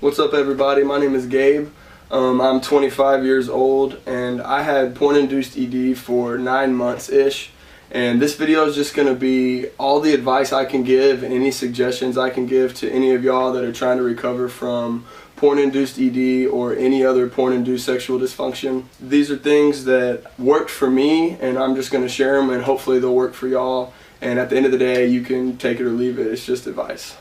What's up everybody, my name is Gabe. I'm 25 years old and I had porn-induced ED for 9 months-ish. And this video is just going to be all the advice I can give and any suggestions I can give to any of y'all that are trying to recover from porn-induced ED or any other porn-induced sexual dysfunction. These are things that worked for me and I'm just going to share them and hopefully they'll work for y'all. And at the end of the day, you can take it or leave it. It's just advice.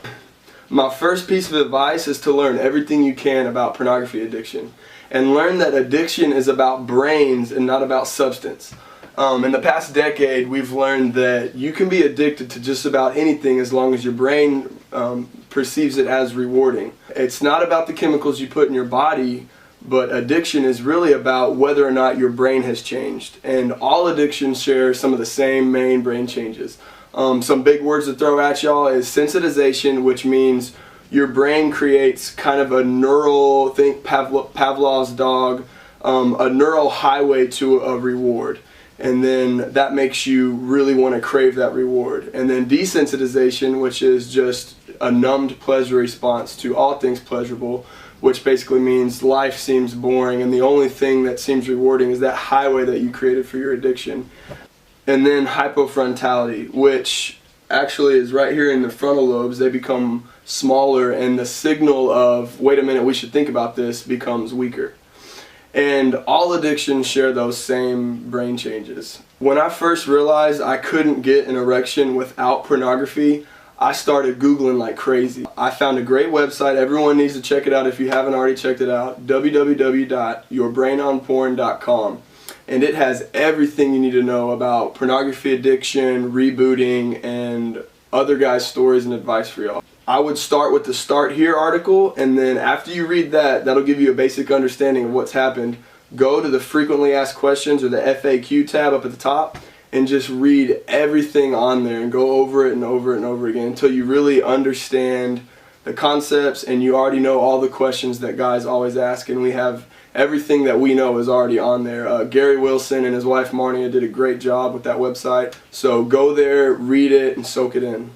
My first piece of advice is to learn everything you can about pornography addiction. And learn that addiction is about brains and not about substance. In the past decade, we've learned that you can be addicted to just about anything as long as your brain perceives it as rewarding. It's not about the chemicals you put in your body, but addiction is really about whether or not your brain has changed. And all addictions share some of the same main brain changes. Some big words to throw at y'all is sensitization, which means your brain creates kind of a neural, think Pavlov's dog, a neural highway to a reward. And then that makes you really want to crave that reward. And then desensitization, which is just a numbed pleasure response to all things pleasurable, which basically means life seems boring and the only thing that seems rewarding is that highway that you created for your addiction. And then hypofrontality, which actually is right here in the frontal lobes. They become smaller and the signal of, wait a minute, we should think about this, becomes weaker. And all addictions share those same brain changes. When I first realized I couldn't get an erection without pornography, I started Googling like crazy. I found a great website. Everyone needs to check it out if you haven't already checked it out. www.yourbrainonporn.com. And it has everything you need to know about pornography addiction, rebooting, and other guys' stories and advice for y'all. I would start with the Start Here article, and then after you read that, that'll give you a basic understanding of what's happened. Go to the frequently asked questions or the FAQ tab up at the top and just read everything on there and go over it and over it and over again until you really understand the concepts and you already know all the questions that guys always ask, and we have everything that we know is already on there. Gary Wilson and his wife Marnia did a great job with that website, so go there, read it, and soak it in.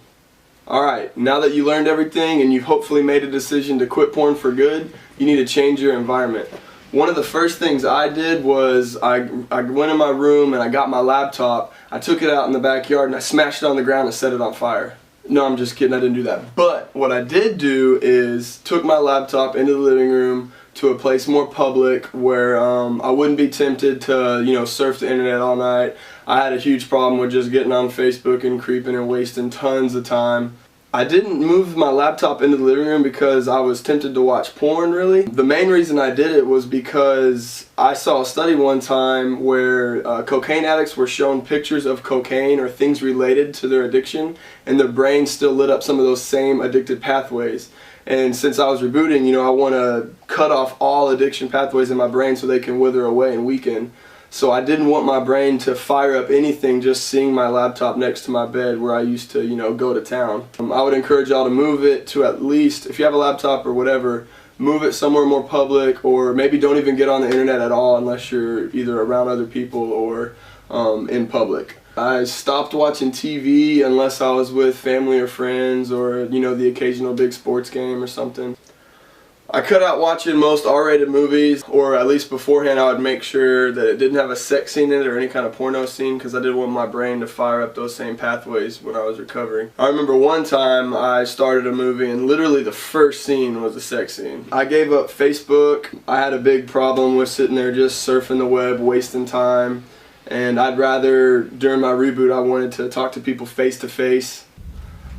Alright, now that you learned everything and you've hopefully made a decision to quit porn for good, you need to change your environment. One of the first things I did was I went in my room and I got my laptop, I took it out in the backyard and I smashed it on the ground and set it on fire. No, I'm just kidding, I didn't do that. But what I did do is took my laptop into the living room to a place more public where I wouldn't be tempted to, surf the internet all night. I had a huge problem with just getting on Facebook and creeping and wasting tons of time. I didn't move my laptop into the living room because I was tempted to watch porn, really. The main reason I did it was because I saw a study one time where cocaine addicts were shown pictures of cocaine or things related to their addiction, and their brain still lit up some of those same addicted pathways. And since I was rebooting, I want to cut off all addiction pathways in my brain so they can wither away and weaken. So I didn't want my brain to fire up anything just seeing my laptop next to my bed where I used to, go to town. I would encourage y'all to move it to at least, if you have a laptop or whatever, move it somewhere more public, or maybe don't even get on the internet at all unless you're either around other people or in public. I stopped watching TV unless I was with family or friends or, the occasional big sports game or something. I cut out watching most R-rated movies, or at least beforehand I would make sure that it didn't have a sex scene in it or any kind of porno scene because I didn't want my brain to fire up those same pathways when I was recovering. I remember one time I started a movie and literally the first scene was a sex scene. I gave up Facebook. I had a big problem with sitting there just surfing the web, wasting time. And I'd rather, during my reboot, I wanted to talk to people face to face.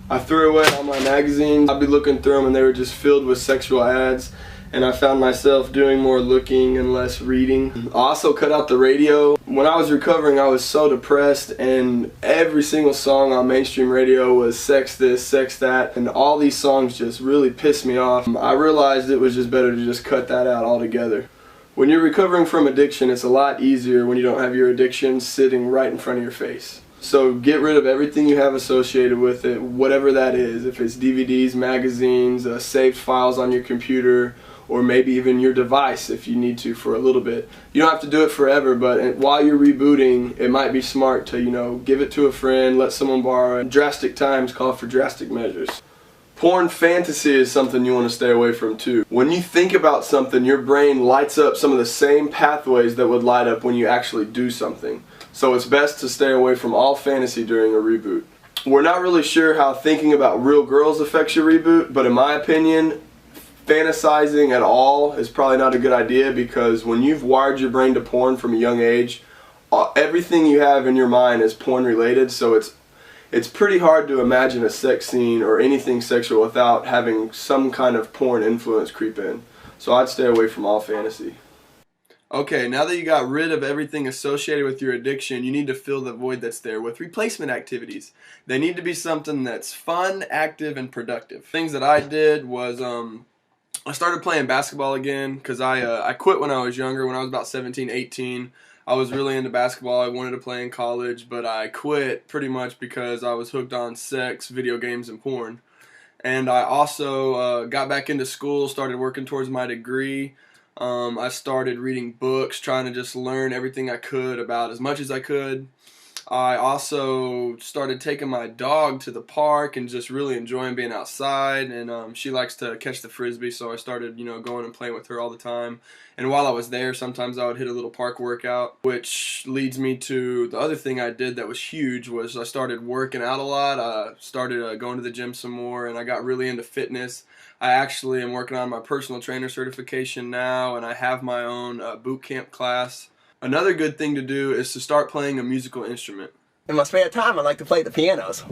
I threw away all my magazines. I'd be looking through them and they were just filled with sexual ads. And I found myself doing more looking and less reading. I also cut out the radio. When I was recovering, I was so depressed and every single song on mainstream radio was sex this, sex that, and all these songs just really pissed me off. I realized it was just better to just cut that out altogether. When you're recovering from addiction, it's a lot easier when you don't have your addiction sitting right in front of your face. So get rid of everything you have associated with it, whatever that is. If it's DVDs, magazines, saved files on your computer, or maybe even your device if you need to for a little bit. You don't have to do it forever, but while you're rebooting, it might be smart to, give it to a friend, let someone borrow it. Drastic times call for drastic measures. Porn fantasy is something you want to stay away from too. When you think about something, your brain lights up some of the same pathways that would light up when you actually do something. So it's best to stay away from all fantasy during a reboot. We're not really sure how thinking about real girls affects your reboot, but in my opinion, fantasizing at all is probably not a good idea, because when you've wired your brain to porn from a young age, everything you have in your mind is porn related, so it's pretty hard to imagine a sex scene or anything sexual without having some kind of porn influence creep in. So I'd stay away from all fantasy. Okay, now that you got rid of everything associated with your addiction, you need to fill the void that's there with replacement activities. They need to be something that's fun, active, and productive. Things that I did was I started playing basketball again, because I quit when I was younger. When I was about 17, 18. I was really into basketball. I wanted to play in college, but I quit pretty much because I was hooked on sex, video games, and porn. And I also got back into school, started working towards my degree. I started reading books, trying to just learn everything I could about as much as I could. I also started taking my dog to the park and just really enjoying being outside, and she likes to catch the frisbee, so I started, going and playing with her all the time. And while I was there, sometimes I would hit a little park workout, which leads me to the other thing I did that was huge. Was I started working out a lot. I started going to the gym some more, and I got really into fitness. I actually am working on my personal trainer certification now, and I have my own boot camp class. Another good thing to do is to start playing a musical instrument. In my spare time, I like to play the pianos.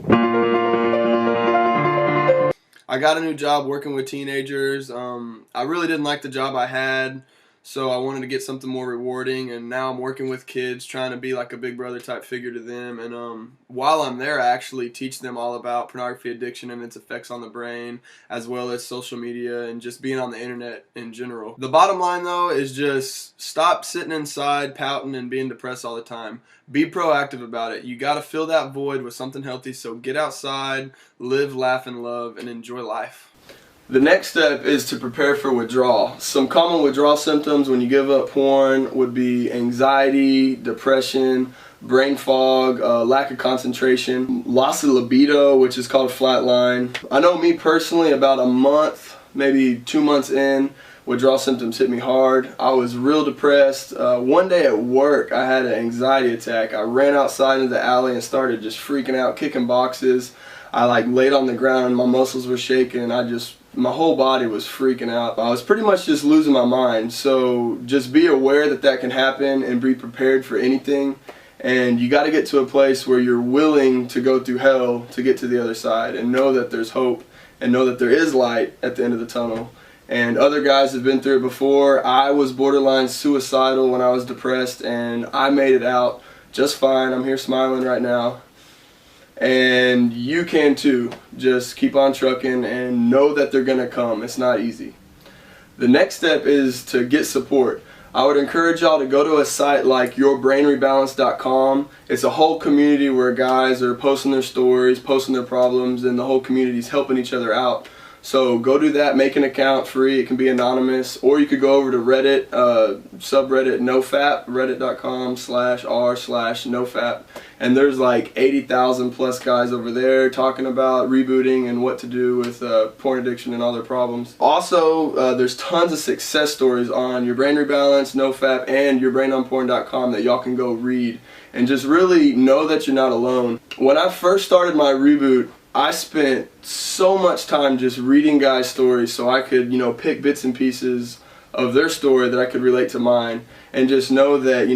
I got a new job working with teenagers. I really didn't like the job I had, so I wanted to get something more rewarding, and now I'm working with kids, trying to be like a big brother type figure to them. And while I'm there, I actually teach them all about pornography addiction and its effects on the brain, as well as social media and just being on the internet in general. The bottom line though is just stop sitting inside pouting and being depressed all the time. Be proactive about it. You got to fill that void with something healthy, so get outside, live, laugh, and love, and enjoy life. The next step is to prepare for withdrawal. Some common withdrawal symptoms when you give up porn would be anxiety, depression, brain fog, lack of concentration, loss of libido, which is called flatline. I know me personally, about a month, maybe 2 months in, withdrawal symptoms hit me hard. I was real depressed. One day at work, I had an anxiety attack. I ran outside into the alley and started just freaking out, kicking boxes. I laid on the ground and my muscles were shaking. My whole body was freaking out. I was pretty much just losing my mind. So just be aware that that can happen and be prepared for anything. And you got to get to a place where you're willing to go through hell to get to the other side, and know that there's hope and know that there is light at the end of the tunnel. And other guys have been through it before. I was borderline suicidal when I was depressed, and I made it out just fine. I'm here smiling right now. And you can too. Just keep on trucking and know that they're gonna come. It's not easy. The next step is to get support. I would encourage y'all to go to a site like yourbrainrebalance.com. It's a whole community where guys are posting their stories, posting their problems, and the whole community is helping each other out. So go do that, make an account free, it can be anonymous, or you could go over to Reddit, subreddit nofap, reddit.com/r/nofap, and there's like 80,000 plus guys over there talking about rebooting and what to do with porn addiction and all their problems. Also, there's tons of success stories on Your Brain Rebalance, NoFap, and yourbrainonporn.com that y'all can go read, and just really know that you're not alone. When I first started my reboot, I spent so much time just reading guys' stories so I could, pick bits and pieces of their story that I could relate to mine, and just know that,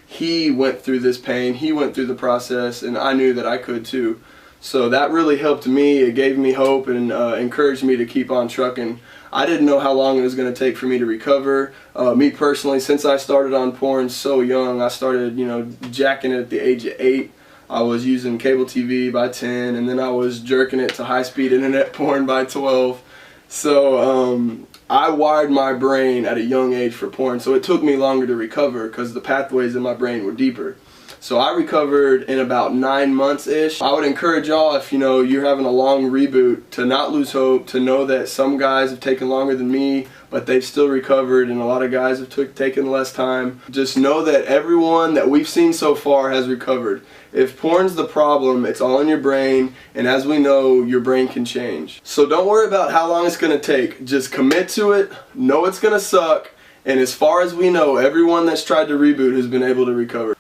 he went through this pain, he went through the process, and I knew that I could too. So that really helped me. It gave me hope and encouraged me to keep on trucking. I didn't know how long it was going to take for me to recover. Me personally, since I started on porn so young, I started, jacking it at the age of 8. I was using cable TV by 10, and then I was jerking it to high-speed internet porn by 12. So I wired my brain at a young age for porn, so it took me longer to recover because the pathways in my brain were deeper. So I recovered in about 9 months-ish. I would encourage y'all, if you're having a long reboot, to not lose hope, to know that some guys have taken longer than me, but they've still recovered, and a lot of guys have taken less time. Just know that everyone that we've seen so far has recovered. If porn's the problem, it's all in your brain, and as we know, your brain can change. So don't worry about how long it's going to take. Just commit to it, know it's going to suck, and as far as we know, everyone that's tried to reboot has been able to recover.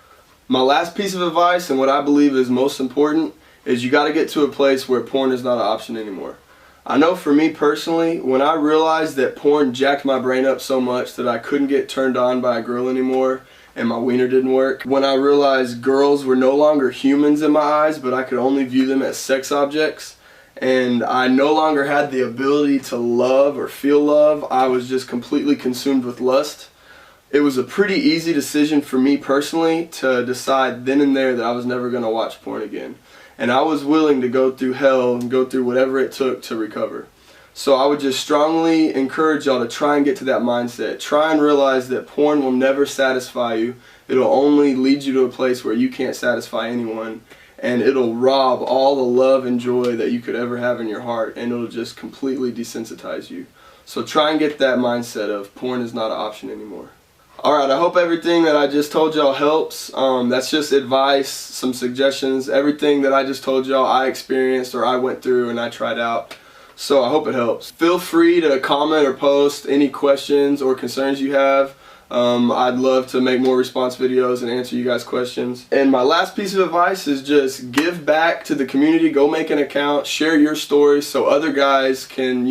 My last piece of advice, and what I believe is most important, is you got to get to a place where porn is not an option anymore. I know for me personally, when I realized that porn jacked my brain up so much that I couldn't get turned on by a girl anymore, and my wiener didn't work, when I realized girls were no longer humans in my eyes, but I could only view them as sex objects, and I no longer had the ability to love or feel love, I was just completely consumed with lust. It was a pretty easy decision for me personally to decide then and there that I was never going to watch porn again. And I was willing to go through hell and go through whatever it took to recover. So I would just strongly encourage y'all to try and get to that mindset. Try and realize that porn will never satisfy you. It'll only lead you to a place where you can't satisfy anyone. And it'll rob all the love and joy that you could ever have in your heart, and it'll just completely desensitize you. So try and get that mindset of porn is not an option anymore. Alright, I hope everything that I just told y'all helps. That's just advice, some suggestions. Everything that I just told y'all I experienced or I went through and I tried out. So I hope it helps. Feel free to comment or post any questions or concerns you have. I'd love to make more response videos and answer you guys' questions. And my last piece of advice is just give back to the community. Go make an account, share your stories so other guys can,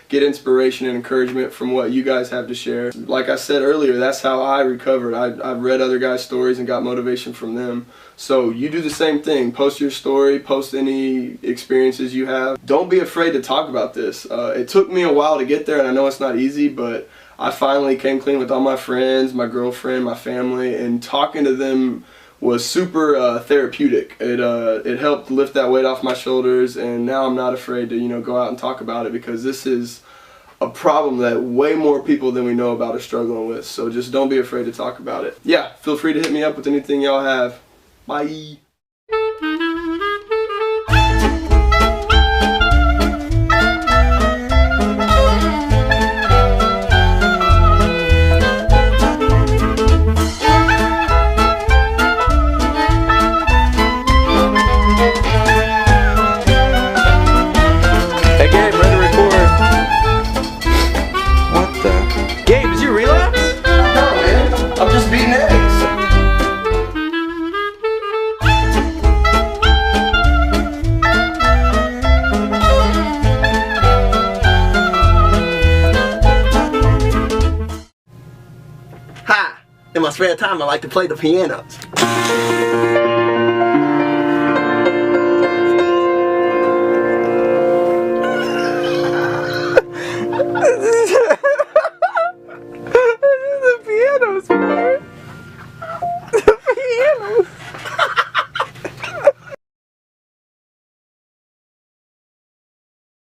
get inspiration and encouragement from what you guys have to share. Like I said earlier, that's how I recovered. I've read other guys' stories and got motivation from them. So you do the same thing. Post your story, post any experiences you have. Don't be afraid to talk about this. It took me a while to get there, and I know it's not easy, but I finally came clean with all my friends, my girlfriend, my family, and talking to them was super therapeutic. It helped lift that weight off my shoulders, and now I'm not afraid to go out and talk about it, because this is a problem that way more people than we know about are struggling with. So just don't be afraid to talk about it. Yeah, feel free to hit me up with anything y'all have. Bye. Hey Gabe, ready to record. What the? Gabe, did you relapse? No, man. I'm just beating eggs. Hi! In my spare time, I like to play the pianos. This is the pianos, man. The pianos.